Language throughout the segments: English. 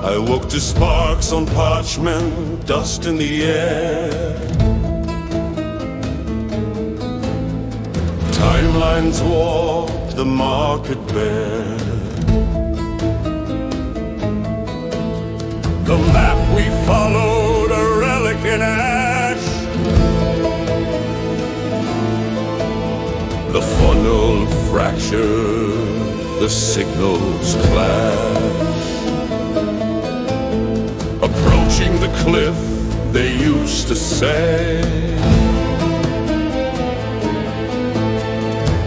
I woke to sparks on parchment, dust in the air. Timelines walked the market bare. The map we followed, a relic in ash. The funnel fractured, the signals clash. Approaching the cliff, they used to say.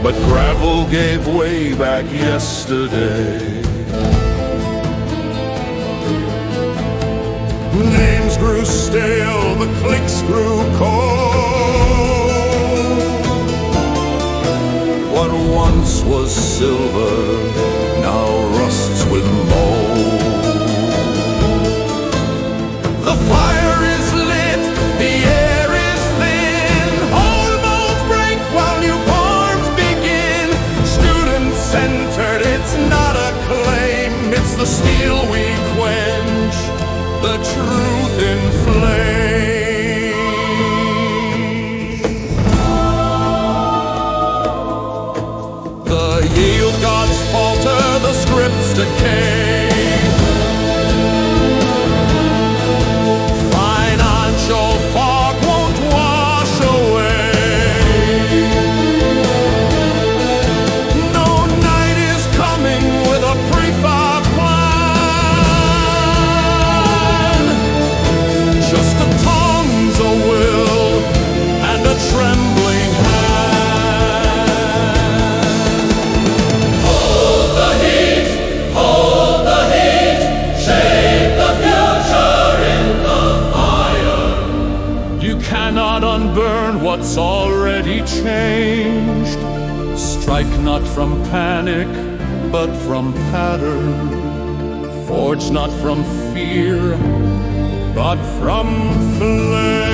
But gravel gave way back yesterday. Names grew stale, the clicks grew cold. What once was silver now rusts with mold. The fire is lit, the air is thin. Old molds break while new forms begin. Student-centered, it's not a claim. It's the steel we quench, the truth in flame. The yield gods falter, the scripts decay. Financial fog won't wash away. No night is coming with a prefab plan. Just a tongue's a will and a trembling hand. Hold the heat, shape the future in the fire. You cannot unburn what's already changed. Strike not from panic, but from pattern. Forge not from fear, but from flame.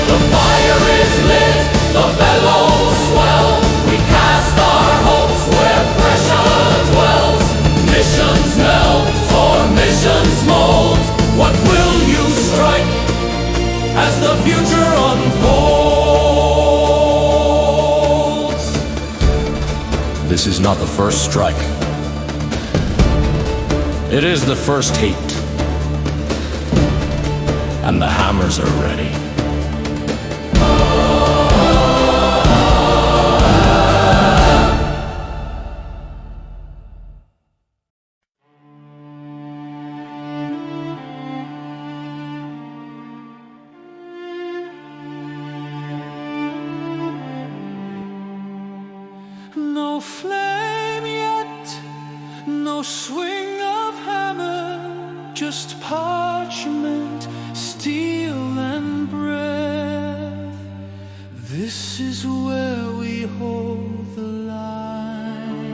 The fire is lit, the bellows swell. We cast our hopes where pressure dwells. Missions meld, formations mold. What will you strike as the future unfolds? This is not the first strike. It is the first hate. And the hammers are ready. No flame yet, no swing of hammer, just parchment, steel and breath. This is where we hold the line.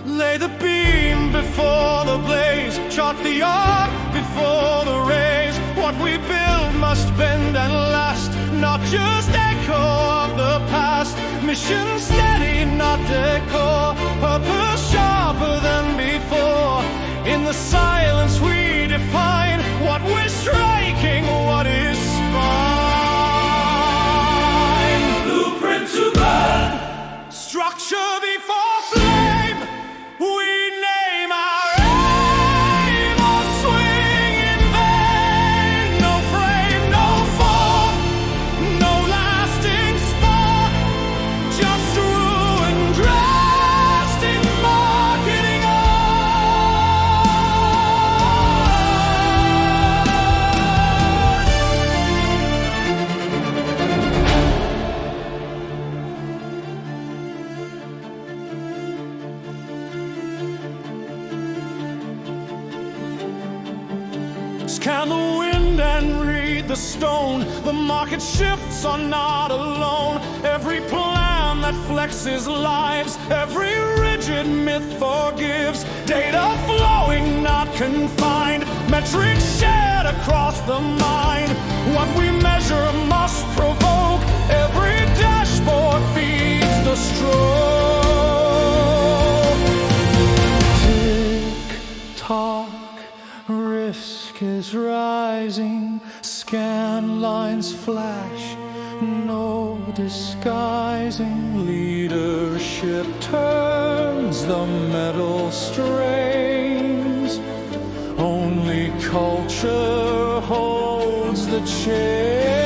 Lay the beam before the blaze, chart the arc before the rays. What we build must bend and last, not just echo of the past. Mission steady, not decor. Purpose sharper than before. In the silence we define what we're striking, what is spine. Blueprint to burn, structure before flame. We name our aim or swing in vain. No frame, no form, no lasting spark. Just ruin dressed in marketing Scan the wind and read the stone. The market shifts are not alone. Every plan that flexes lives, every rigid myth forgives. Data flowing, not confined, metrics shared across the mind. What we measure must provoke. Every dashboard feeds the stroke. Tick-tock, risk is rising. Scan lines flash, no disguising. Leadership turns, the metal strains. Only culture holds the chain.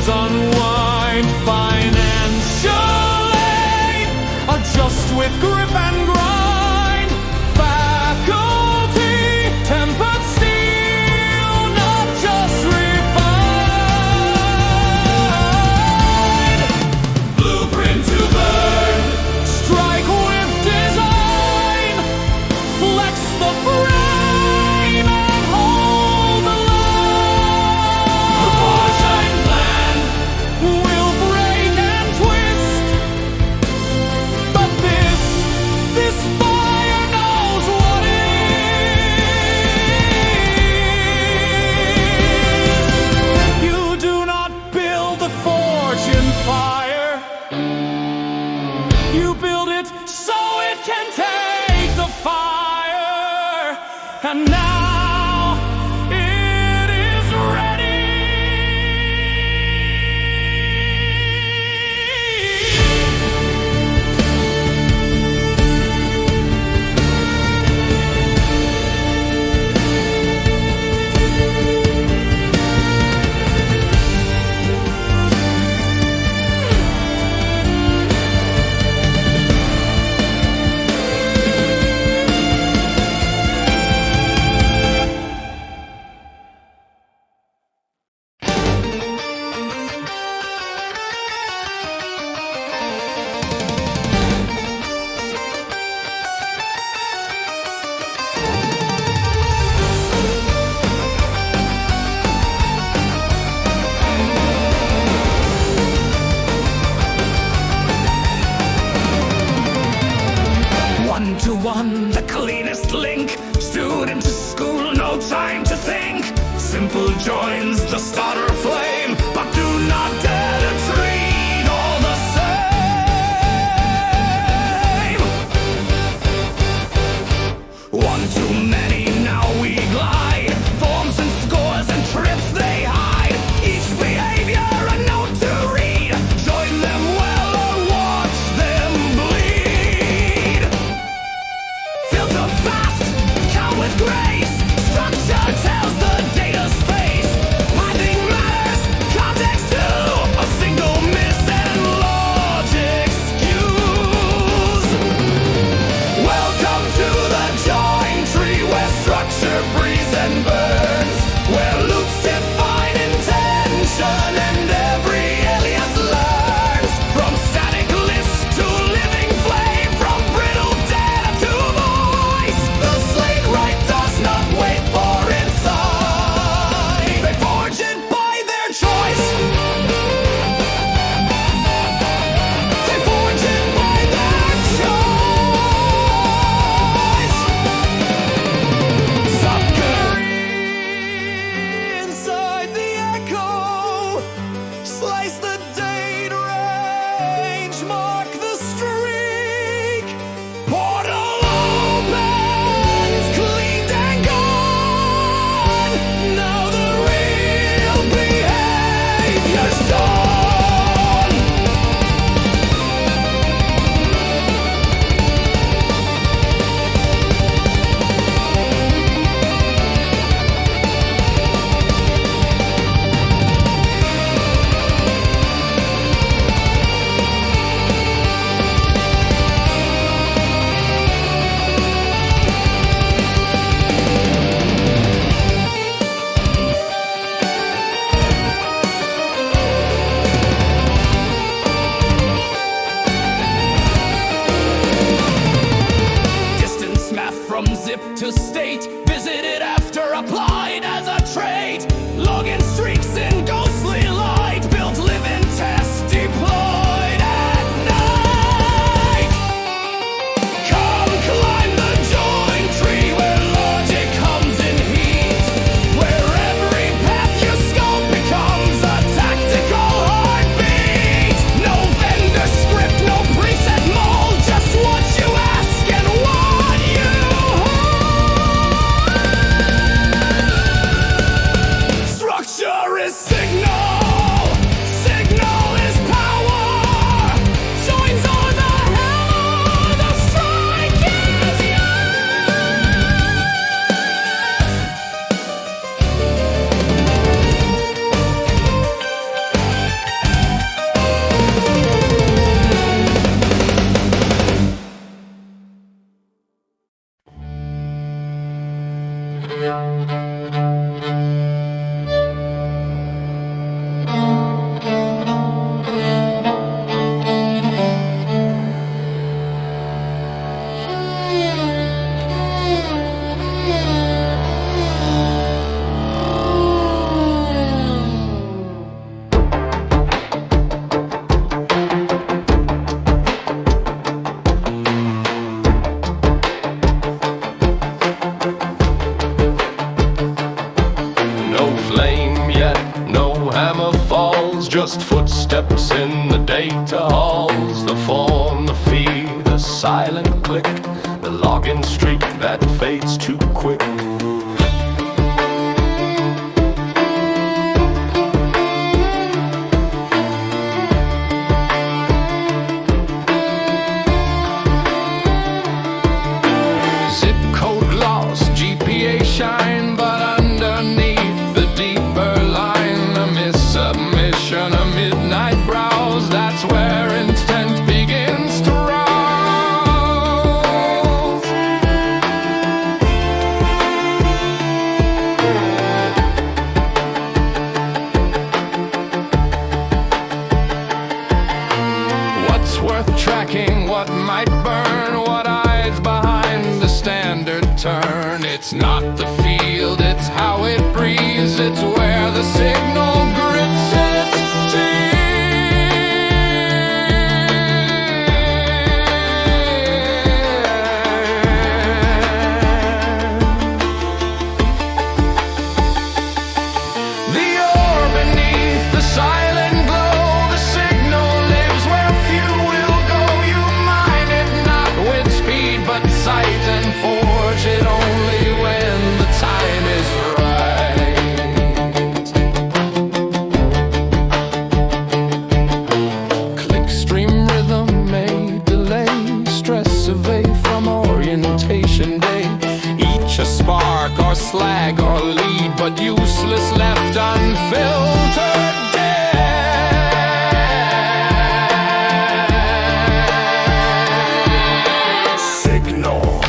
Unwind financially, adjust with grip and grind. Faculty, tempered steel, not just refined. Blueprint to burn, strike with design. Flex the frame and hold the line. The Forge plan will break and twist, but this fire knows what it is. You do not build the forge in fire. You build it so it can take the fire. And now it is ready. One-to-one, the cleanest link. Student to school, no time to think. Simple joins the starter flame, but do not dare to treat all the same. One too many, now we glide. Forms and scores and trips they hide. Each behavior a note to read. Join them well or watch them bleed. Filter fast, count with grace. Structure tells the data's face. Nothing matters, data halls, the form, the fee, the silent click, the login streak that fades too quick. Zip code gloss, GPA shine, but underneath the deeper line, a missubmission, a midnight browse, that's where intent begins to rouse. What's worth tracking, what might burn, what hides behind the standard turn? It's not the field, it's how it breathes, it's where the signal grits its teeth. The ore beneath the silent glow, the signal lives where few will go. You mine it not with speed but sight, and forge it only when the time is right. Click stream rhythm may delay, stress survey from orientation day. Each a spark or slag or lead, but useless left unfiltered dead. Signal,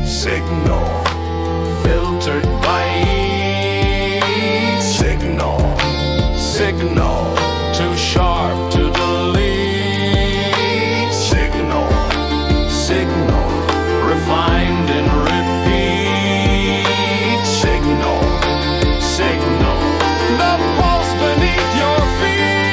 signal, filtered by signal, signal, too sharp to delete. Signal, signal, refined and repeat. Signal, signal, the pulse beneath your feet.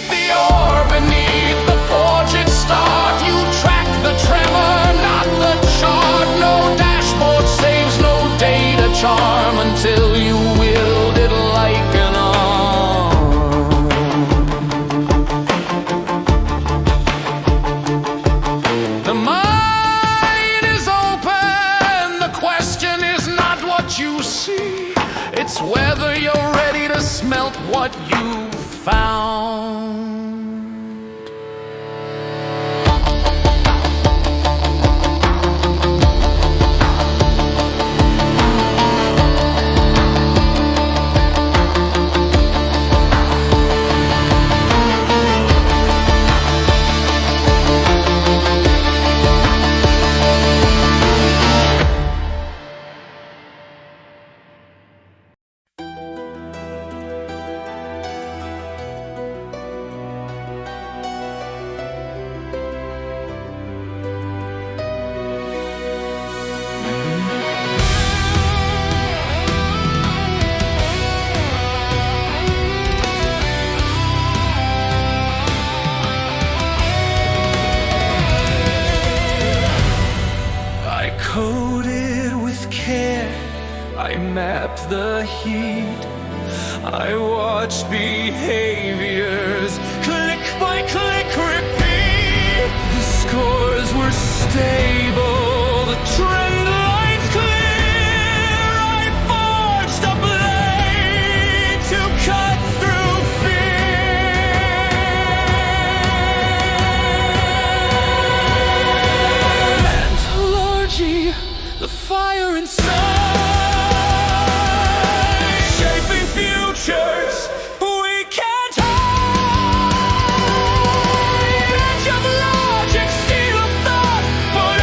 The ore beneath the forged start, you track the tremor, not the chart. No dashboard saves, no data charm, until you wield it like an arm. The mind is open, the question is not what you see, it's whether you're ready to smelt what you found. I coded with care, I mapped the heat, I watched behaviors click by click repeat. The scores were stable, the trend lines clear. I forged a blade to cut through fear. Anthology, the fire inside, shaping futures we can't hide. Edge of logic, steel of thought, but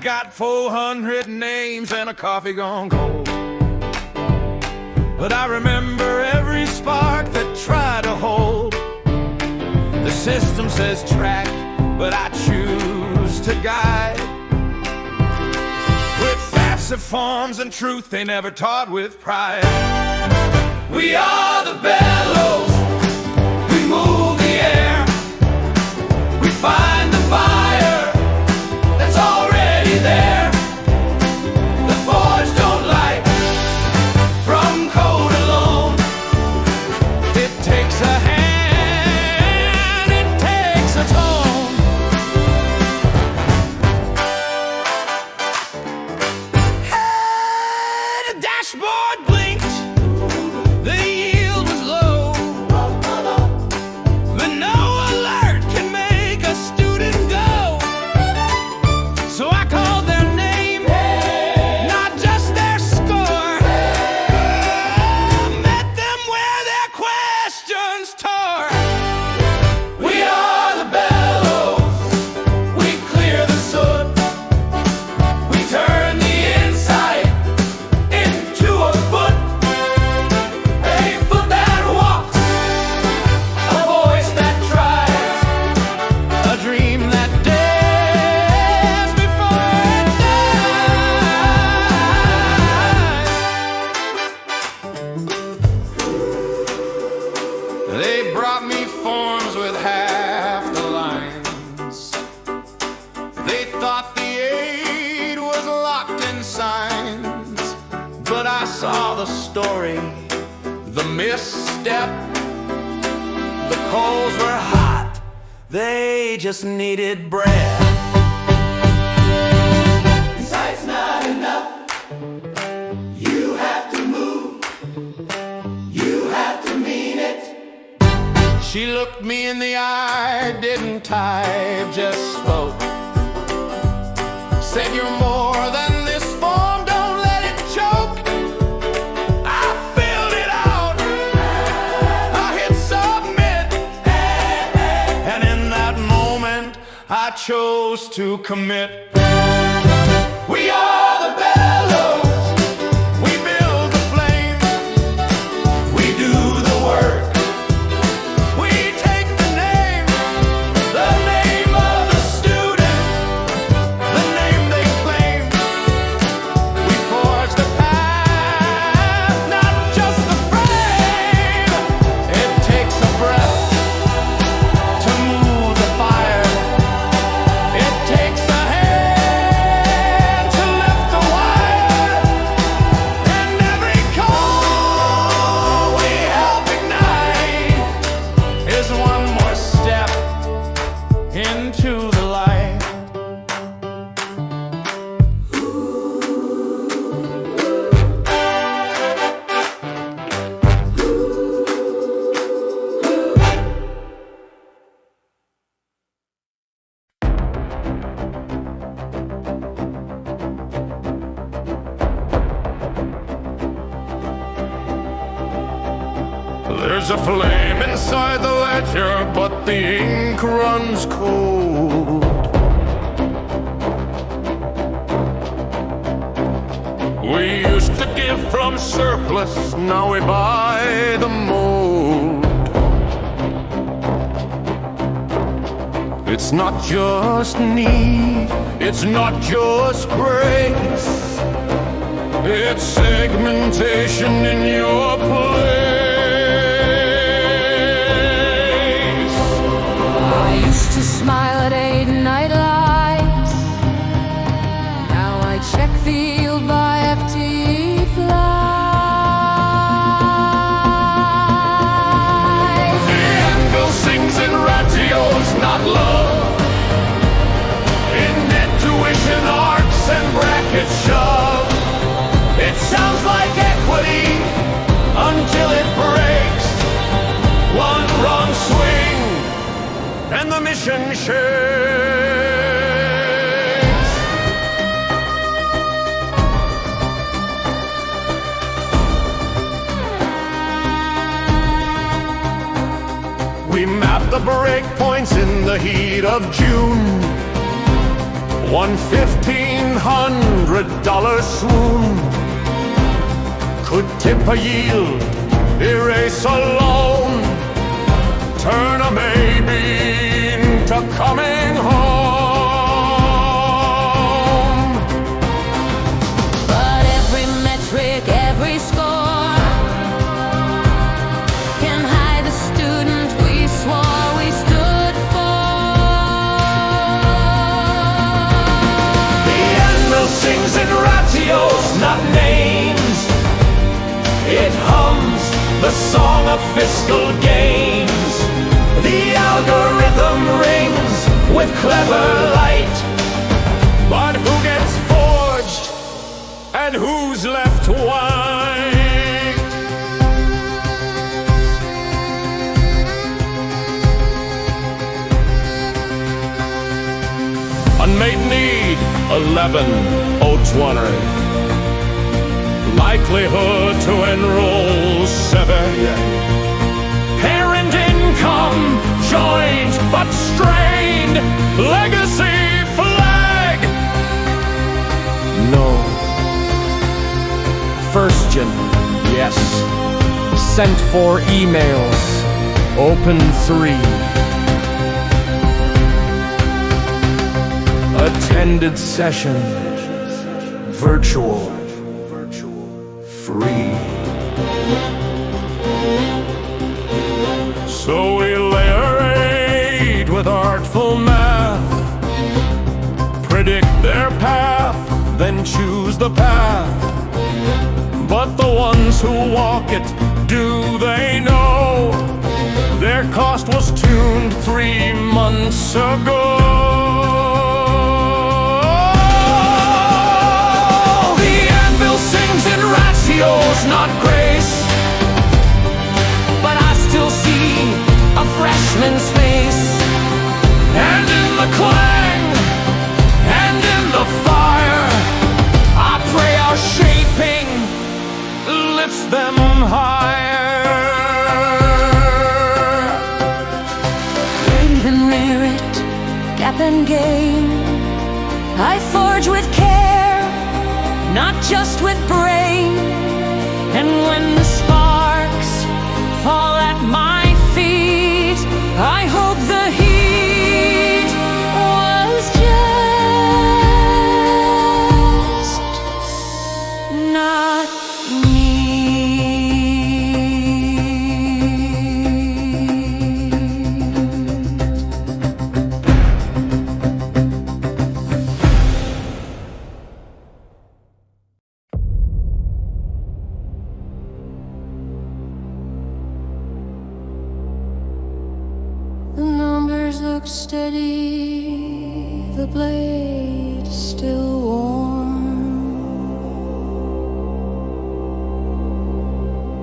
got 400 names and a coffee gone cold. But I remember every spark that tried to hold. The system says track, but I choose to guide. With passive forms and truth they never taught with pride. We are the bellows, we move the air, we find the fire that's already there. The forge don't light from code alone. It takes a hand, it takes a tone. Hey, the dashboard blinked, the yield was low, but no alert can make a student go. So I called their name, not just their score. Met them where their questions tore. We are the bellows, we clear the soot, we turn the inside into a foot that walks, a voice that tries, a dream that dares before it dies. They brought me forms with half the lines. They thought the aid was locked in signs, but I saw the story, the misstep. The coals were hot, they just needed breath. Sight's not enough, you have to move, you have to mean it. She looked me in the eye, didn't type, just spoke. Said you're more than this form, don't let it choke. I filled it out, I hit submit, and in that moment I chose to commit. We are the bellows, we build the flame, we do the work. We take the name of the student, the name they claim. We forge the path, not just the frame. It takes a breath to move the fire. It takes a hand to lift the wire. And every call we help ignite is one more step into the light. There's a flame inside the ledger, but the ink runs cold. We used to give from surplus, now we buy the mold. It's not just need, it's not just grace, it's segmentation in your place. I used to smile at 8 night lights. Now I check the yield by FT flight. The anvil sings in ratios, not love. In net tuition arcs and bracket shove. It sounds like equity until it breaks. One wrong swing and the mission shakes. We map the breakpoints in the heat of June. One $1,500 swoon could tip a yield, erase a loan, turn a maybe into coming home. But every metric, every score can hide the student we swore we stood for. The anvil sings in ratios, not names. It hums the song of fiscal gains. The algorithm rings with clever light. But who gets forged and who's left white? Unmade need 11,020. Likelihood to enroll 7. Parent income joint but strained. Legacy flag. No. First gen, yes. Sent 4 emails. Open 3. Attended session. Virtual. Free. So we layer 8 with artful math, predict their path, then choose the path. But the ones who walk it, do they know their cost was tuned 3 months ago? Not grace, but I still see a freshman's face. And in the clang, and in the fire, I pray our shaping lifts them higher. Read and rear it, gap and gain. I forge with care, not just with brain. And when the sparks fall at my feet, I hope the heat was just not me. Look steady, the blade still warm,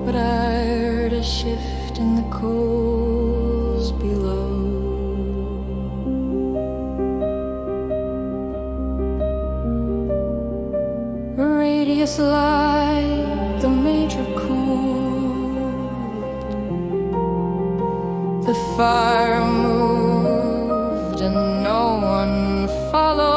but I heard a shift in the coals below. Radius light, the major cooled, the fire moved and no one followed.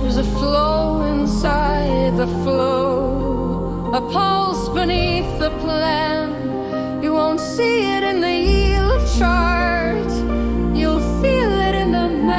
There's a flow inside the flow, a pulse beneath the plan. You won't see it in the yield chart, you'll feel it in the melt.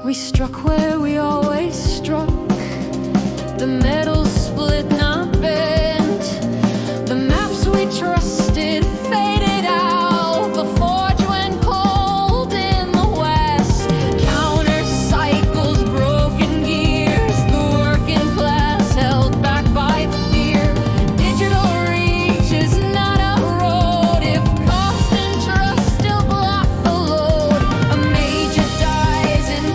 We struck where we always struck. The metal split, not bent. The maps we trusted faded out. The forge went cold in the west. Counter cycles, broken gears. The working class held back by fear. Digital reach is not a road if cost and trust still block the load. A major dies in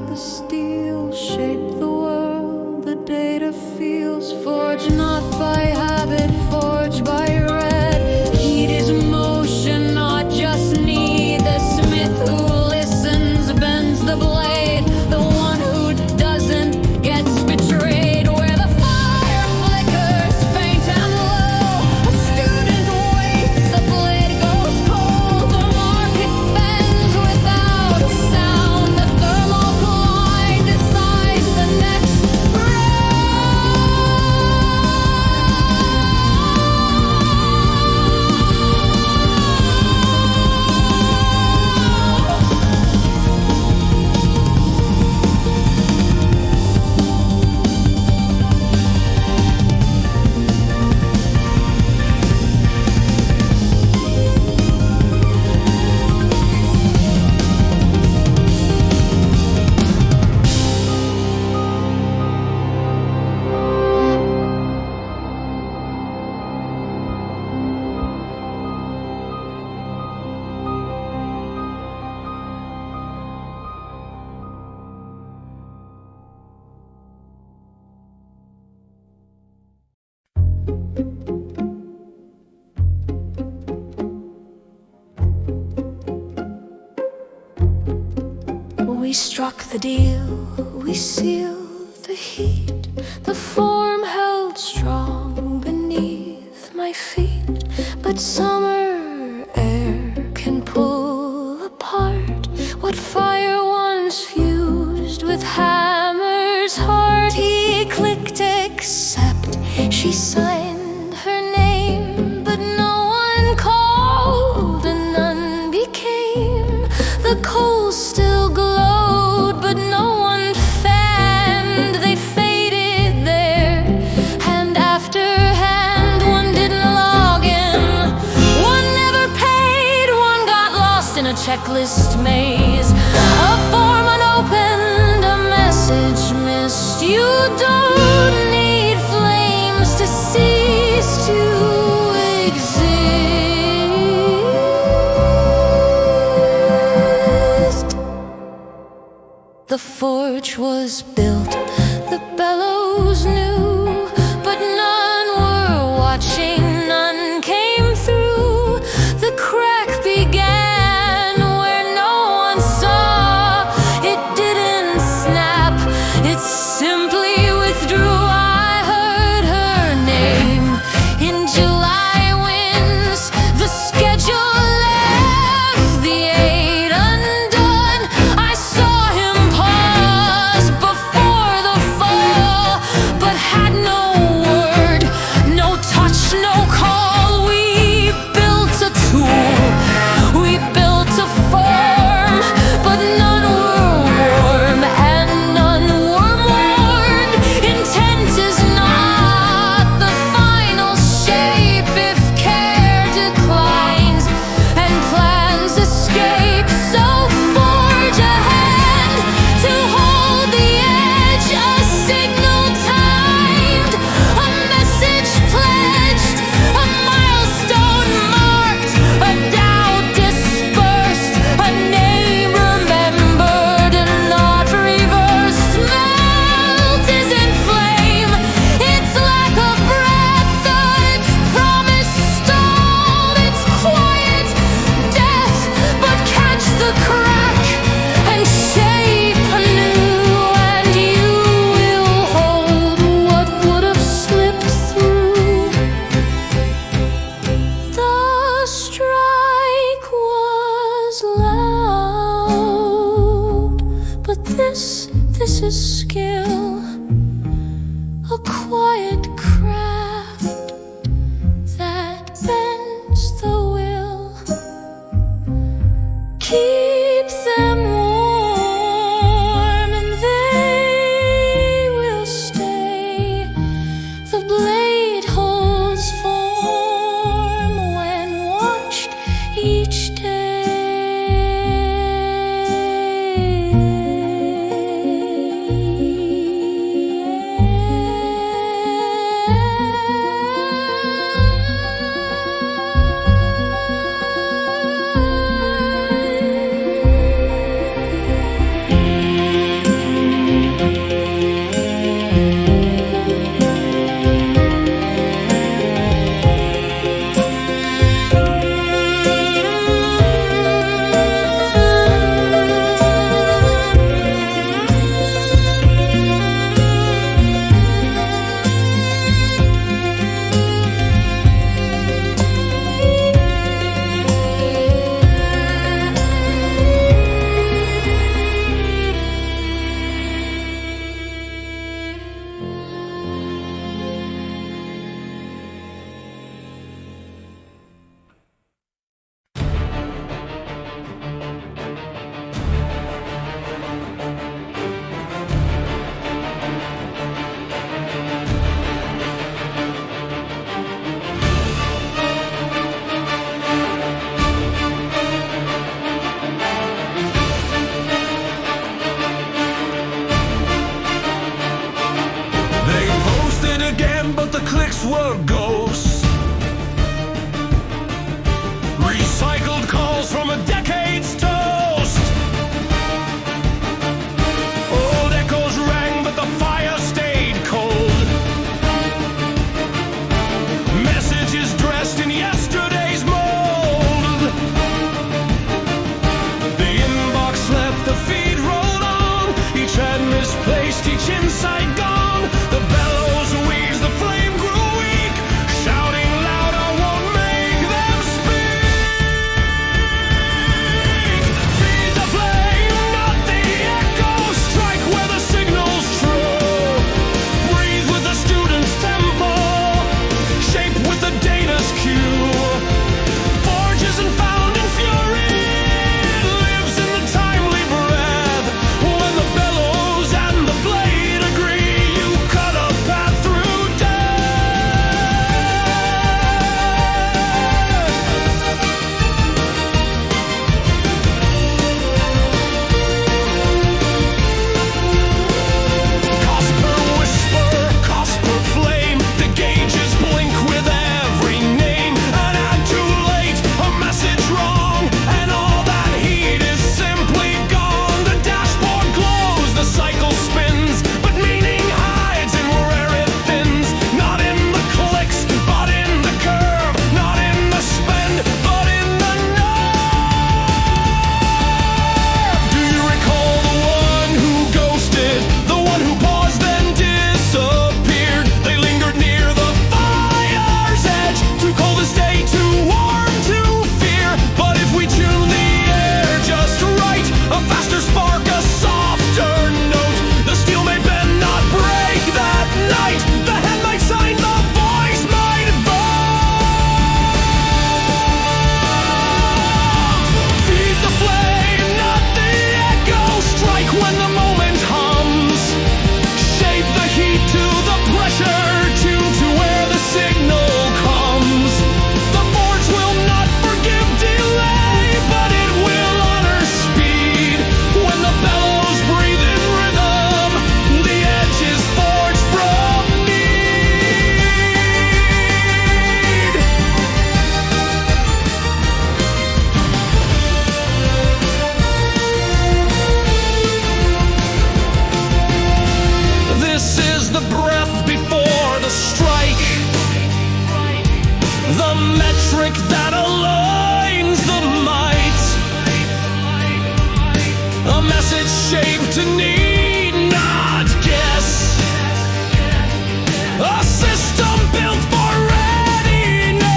like the steel, shape the world, the data feels forged not by habit, forged by red. Heat is motion, not just need. The smith who listens bends the blade. The one who doesn't gets betrayed. Where the fire flickers faint and low, a student waits, the blade goes cold. The market bends without a sound. The thermocline decides the next We struck the deal, we sealed the heat. The form held strong beneath my feet. But summer air can pull apart what fire once fused with hammer's heart. He clicked accept, she signed her name, but no one called and none became. The coals still glowed, but no one fanned. They faded there, hand after hand. One didn't log in, one never paid, one got lost in a checklist maze. A form unopened, a message missed. You don't need flames to cease to exist. The forge was built, the bellows knew, but none were watching, none came through. The crack began where no one saw. It didn't snap, it simply withdrew. I heard her name in July winds. The schedule left the 8 undone. I saw him pause before the ghosts. Recycled calls from a decade's toast. Old echoes rang, but the fire stayed cold. Messages dressed in yesterday's mold. The inbox left, the feed rolled on. Each had misplaced, each insight gone. The bellows wheezed, the flame grew weak. Shouting loud, I won't make them speak. Feed the flame, not the echo. Strike where the signal's true. Breathe with the student's tempo. Shape with the data's cue. Forge isn't found in fury. It lives in the timely breath. When the bellows and the blade agree, you cut a path through death. Cost per whisper, cost per flame. The gauges blink with every name. An ad too late, a message wrong, and all that heat is simply gone. The dashboard glows, the cycle spins, but meaning hides in where it thins. Not in the clicks, but in the curve. Not in the spend, but in the nerve. Do you recall the one who ghosted? The one who paused then disappeared? They lingered near the fire's edge. Too cold to stay, too warm to fear. But if we tune the air just right, a faster spark, a softer note, the steel may bend, not break that night. The head might sign, the voice might vote. Feed the flame, not the echo. Strike when the moment hums. Shape the heat to the pressure, tune to where the signal comes. The forge will not forgive delay, but it will honor speed. When the bellows breathe in rhythm, the edge is forged from need. This is the breath before the strike, the metric that aligns the might, a message shaped to need, not guess, a system built for readiness.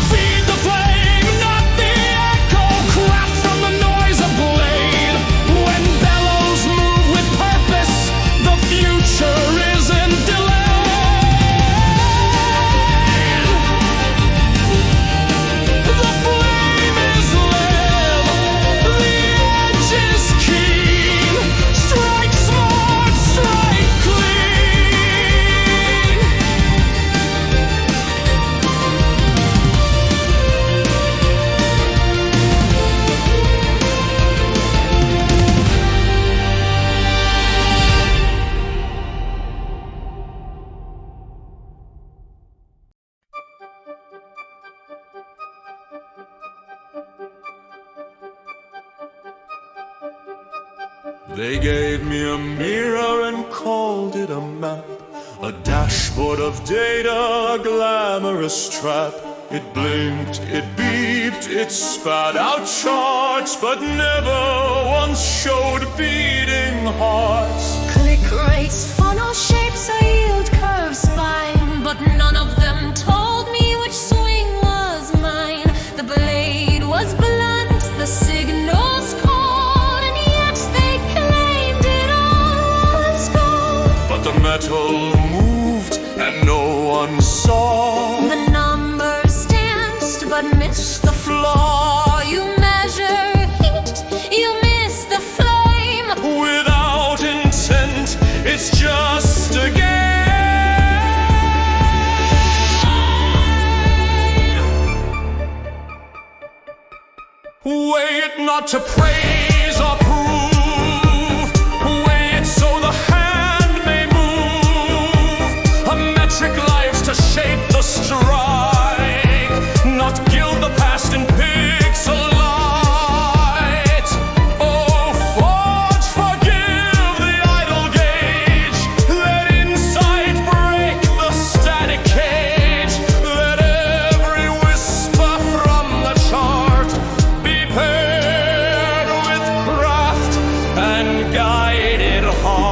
Feed the flame, not the echo. Craft from the noise of blade. When bellows move with purpose, the future isn't delayed. The flame is lit, the edge is keen. Strike smart, strike clean. They gave me a mirror and called it a map, a dashboard of data, a glamorous trap. It blinked, it beeped, it spat out charts, but never once showed beating hearts. Click rates, funnel shapes, a yield curve spine, but none of them told me which swing was mine. The blade was blunt, the signals cold, and yet they claimed it all was gold. But the metal moved and no one saw. The numbers danced, but missed the flaw. You measure heat, you miss the flame. Without intent, it's just a game. Weigh it not to praise or prove. Weigh it so the hand may move. things right, not gild the past in pixel light. Oh, Forge, forgive the idle gauge. Let insight break the static cage. Let every whisper from the chart be paired with craft and guided heart.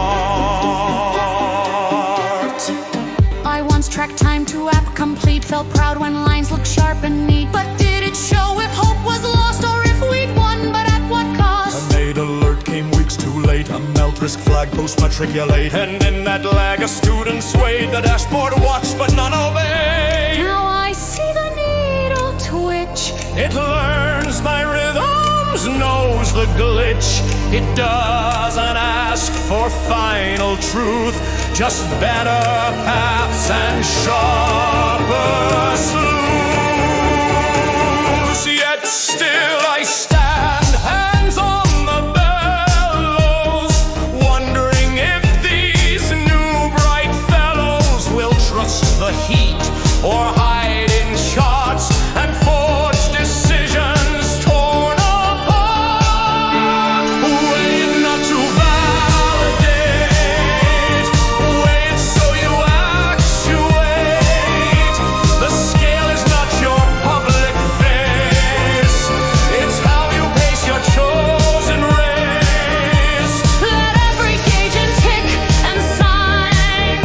I once tracked time to app complete, felt proud when lines looked sharp and neat. But did it show if hope was lost or if we'd won, but at what cost? A made alert came weeks too late. A melt risk flag post matriculate. And in that lag a student swayed. The dashboard watched but none obeyed. Now I see the needle twitch. It learns my rhythms, knows the glitch. It doesn't ask for final truth, just better paths and sharper sleuths. Yet still I stand, hands on the bellows, wondering if these new bright fellows will trust the heat or hide in charts and forge decisions torn apart. Wait not to validate, wait so you actuate. The scale is not your public face, it's how you pace your chosen race. Let every gauge and tick and sign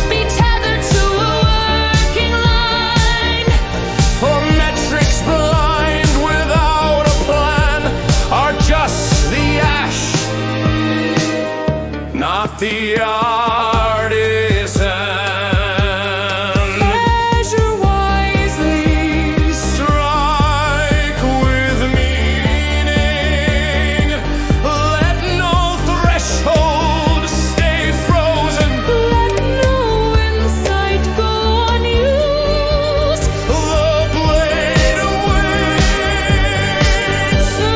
be tethered to a working line. For metrics blind without a plan are just the ash, not the artisan. Measure wisely, strike with meaning. Let no threshold stay frozen. Let no insight go unused. The blade waits, The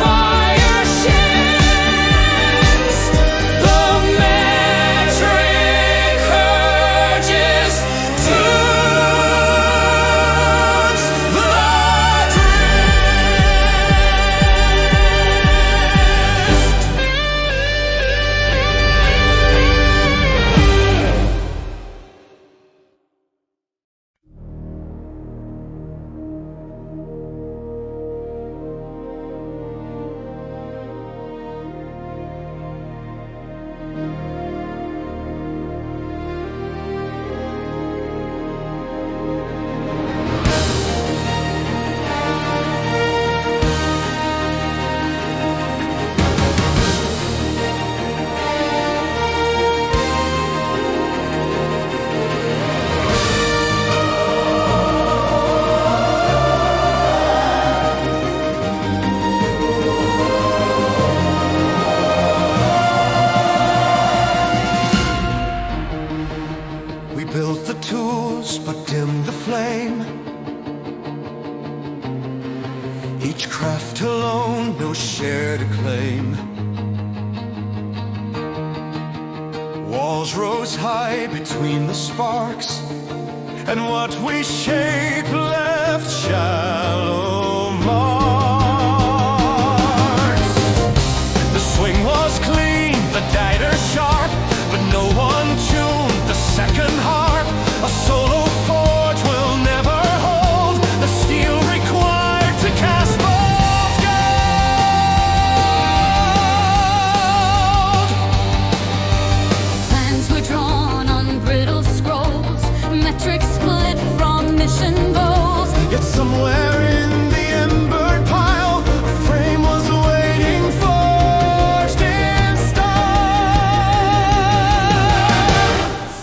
fire shins, the metric urges tunes the We built the tools but dimmed the flame. Each craft alone, no shared acclaim. Walls rose high between the sparks, and what we shaped left shallow marks. The swing was clean, the dagger sharp, but no one tuned the second harp. A solo forge will never hold the steel required to cast both gold. Plans were drawn on brittle scrolls, metrics split from mission goals. Yet somewhere in the embered pile, a frame was waiting, forged in style.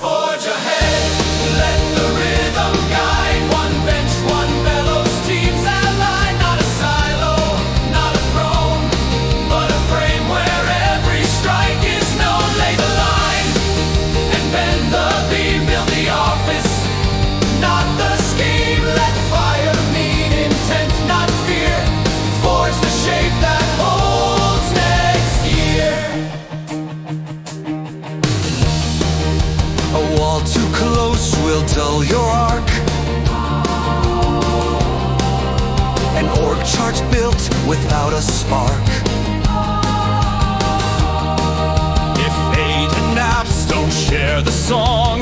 Forge ahead, let the rhythm guide. One bench, one bellows, teams align. Not a silo, not a throne, but a frame where every strike is known. Lay the line and bend the beam, build the office, not the scheme. Let fire mean intent, not fear. Forge the shape that holds next year. A wall too close will dull your arc. charts built without a spark. If fate and naps don't share the song,